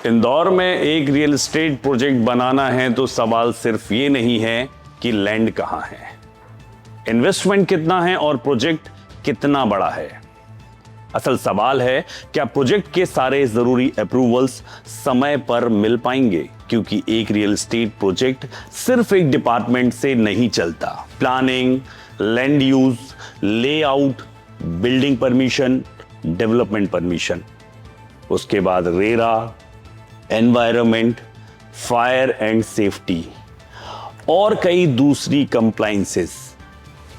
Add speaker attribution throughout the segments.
Speaker 1: इंदौर में एक real estate project बनाना है तो सवाल सिर्फ ये नहीं है कि लैंड कहां है, इन्वेस्टमेंट कितना है और प्रोजेक्ट कितना बड़ा है। असल सवाल है क्या प्रोजेक्ट के सारे जरूरी अप्रूवल्स समय पर मिल पाएंगे, क्योंकि एक रियल एस्टेट प्रोजेक्ट सिर्फ एक डिपार्टमेंट से नहीं चलता। Planning, land use, layout, building permission, development permission, उसके बाद RERA, environment, fire and safety और कई दूसरी कंप्लायंसेस,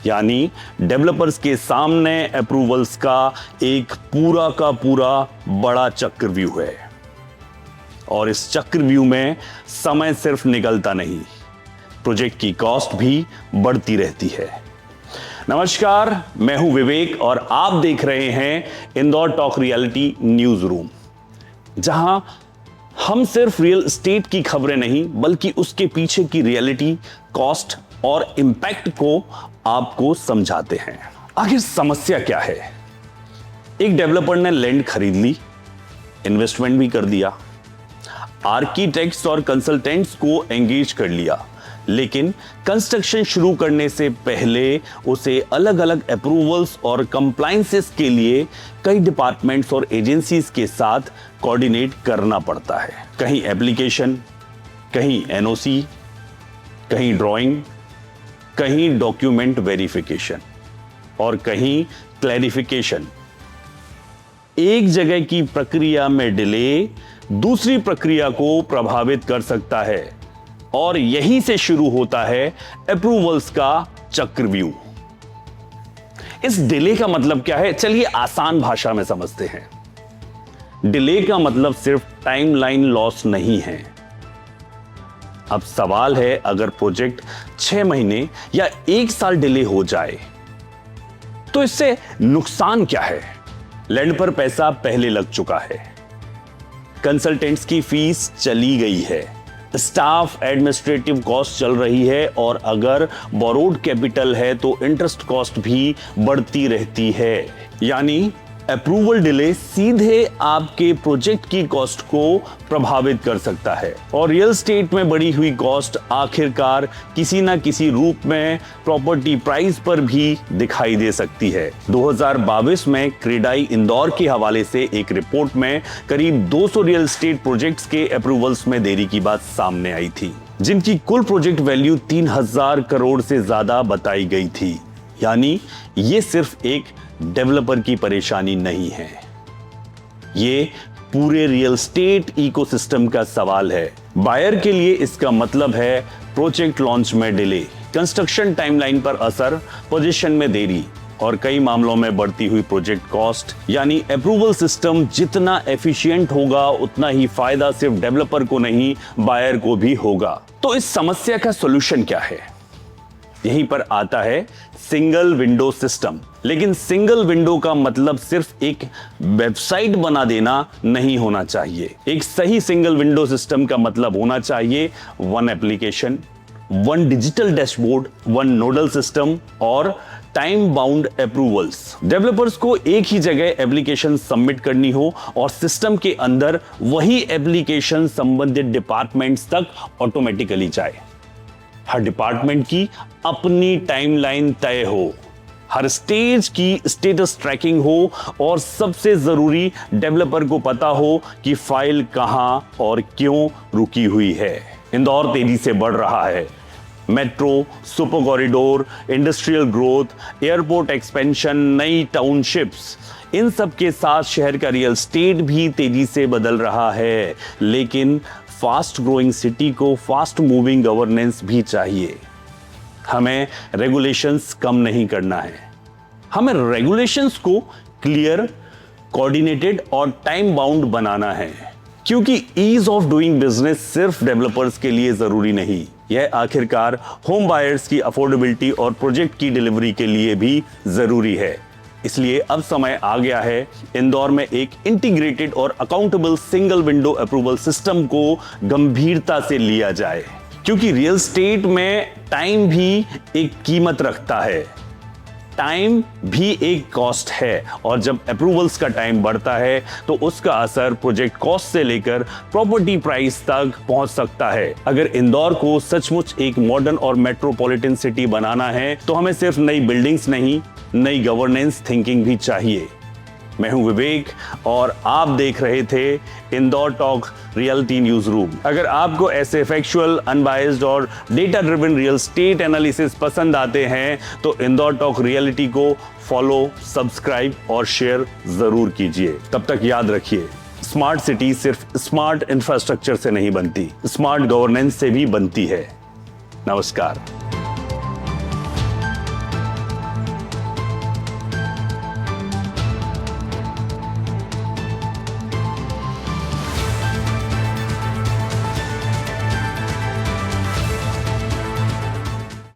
Speaker 1: यानी डेवलपर्स के सामने अप्रूवल्स का एक पूरा का पूरा बड़ा चक्रव्यूह है। और इस चक्रव्यूह में समय सिर्फ निकलता नहीं, प्रोजेक्ट की कॉस्ट भी बढ़ती रहती है। नमस्कार, मैं हूं विवेक और आप देख रहे हैं Indore talk reality news room, जहां हम सिर्फ रियल एस्टेट की खबरें नहीं बल्कि उसके पीछे की रियलिटी, कॉस्ट और इंपैक्ट को आपको समझाते हैं। आखिर समस्या क्या है? एक डेवलपर ने लैंड खरीद ली, इन्वेस्टमेंट भी कर दिया, आर्किटेक्ट्स और कंसल्टेंट्स को एंगेज कर लिया, लेकिन कंस्ट्रक्शन शुरू करने से पहले उसे अलग अलग अप्रूवल्स और कंप्लायंसेस के लिए कई डिपार्टमेंट्स और एजेंसीज के साथ कोऑर्डिनेट करना पड़ता है। कहीं एप्लीकेशन, कहीं एनओसी, कहीं ड्राइंग, कहीं डॉक्यूमेंट वेरिफिकेशन और कहीं क्लैरिफिकेशन। एक जगह की प्रक्रिया में डिले दूसरी प्रक्रिया को प्रभावित कर सकता है और यहीं से शुरू होता है अप्रूवल्स का चक्रव्यूह। इस डिले का मतलब क्या है? चलिए आसान भाषा में समझते हैं। डिले का मतलब सिर्फ टाइमलाइन लॉस नहीं है। अब सवाल है, अगर प्रोजेक्ट 6 महीने या 1 साल डिले हो जाए तो इससे नुकसान क्या है? लैंड पर पैसा पहले लग चुका है, कंसल्टेंट्स की फीस चली गई है, स्टाफ एडमिनिस्ट्रेटिव कॉस्ट चल रही है और अगर बोरोड कैपिटल है तो इंटरेस्ट कॉस्ट भी बढ़ती रहती है। यानी अप्रूवल डिले सीधे आपके प्रोजेक्ट की कॉस्ट को प्रभावित कर सकता है और रियल एस्टेट में बढ़ी हुई कॉस्ट आखिरकार किसी ना किसी रूप में प्रॉपर्टी प्राइस पर भी दिखाई दे सकती है। 2022 में क्रेडाई इंदौर के हवाले से एक रिपोर्ट में करीब 200 रियल एस्टेट प्रोजेक्ट्स के अप्रूवल्स में देरी की बात सामने आई थी, जिनकी कुल प्रोजेक्ट वैल्यू 3000 करोड़ से ज्यादा बताई गई थी। यानी ये सिर्फ एक डेवलपर की परेशानी नहीं है, ये पूरे रियल एस्टेट इकोसिस्टम का सवाल है। बायर के लिए इसका मतलब है प्रोजेक्ट लॉन्च में डिले, कंस्ट्रक्शन टाइमलाइन पर असर, पोजीशन में देरी और कई मामलों में बढ़ती हुई प्रोजेक्ट कॉस्ट। यानी अप्रूवल सिस्टम जितना एफिशिएंट होगा उतना ही फायदा सिर्फ डेवलपर को नहीं, बायर को भी होगा। तो इस समस्या का सॉल्यूशन क्या है? यहीं पर आता है सिंगल विंडो सिस्टम। लेकिन सिंगल विंडो का मतलब सिर्फ एक वेबसाइट बना देना नहीं होना चाहिए। एक सही सिंगल विंडो सिस्टम का मतलब होना चाहिए one application, one digital dashboard, one nodal system और टाइम बाउंड अप्रूवल्स। डेवलपर्स को एक ही जगह एप्लीकेशन सबमिट करनी हो और सिस्टम के अंदर वही एप्लीकेशन संबंधित डिपार्टमेंट्स तक ऑटोमेटिकली जाए। हर डिपार्टमेंट की अपनी टाइमलाइन तय हो, हर स्टेज की स्टेटस ट्रैकिंग हो और सबसे जरूरी डेवलपर को पता हो कि फाइल कहां और क्यों रुकी हुई है। इंदौर तेजी से बढ़ रहा है। Metro, super corridor, industrial growth, airport expansion, नई टाउनशिप्स, इन सब के साथ शहर का रियल एस्टेट भी तेजी से बदल रहा है। लेकिन फास्ट ग्रोइंग सिटी को फास्ट मूविंग गवर्नेंस भी चाहिए। हमें रेगुलेशंस कम नहीं करना है, हमें रेगुलेशंस को क्लियर, कोऑर्डिनेटेड और टाइम बाउंड बनाना है, क्योंकि ईज ऑफ डूइंग बिजनेस सिर्फ डेवलपर्स के लिए जरूरी नहीं, यह आखिरकार होम बायर्स की अफोर्डेबिलिटी और प्रोजेक्ट की डिलीवरी के लिए भी जरूरी है। इसलिए अब समय आ गया है इंदौर में एक इंटीग्रेटेड और accountable single window approval system को गंभीरता से लिया जाए, क्योंकि रियल एस्टेट में टाइम भी एक कीमत रखता है। टाइम भी एक कॉस्ट है और जब अप्रूवल्स का टाइम बढ़ता है तो उसका असर प्रोजेक्ट कॉस्ट से लेकर प्रॉपर्टी प्राइस तक पहुंच सकता है। अगर इंदौर को सचमुच एक मॉडर्न और मेट्रोपॉलिटन सिटी बनाना है तो हमें सिर्फ नई बिल्डिंग्स नहीं, नई गवर्नेंस थिंकिंग भी चाहिए। मैं हूं विवेक और आप देख रहे थे Indore talk reality news room. अगर आपको ऐसे फैक्चुअल, अनबायस्ड और data driven real estate analysis पसंद आते हैं तो इंदौर टॉक रियलिटी को फॉलो, सब्सक्राइब और शेयर जरूर कीजिए। तब तक याद रखिए, स्मार्ट सिटी सिर्फ स्मार्ट इंफ्रास्ट्रक्चर से नहीं बनती, स्मार्ट गवर्नेंस से भी बनती है। नमस्कार।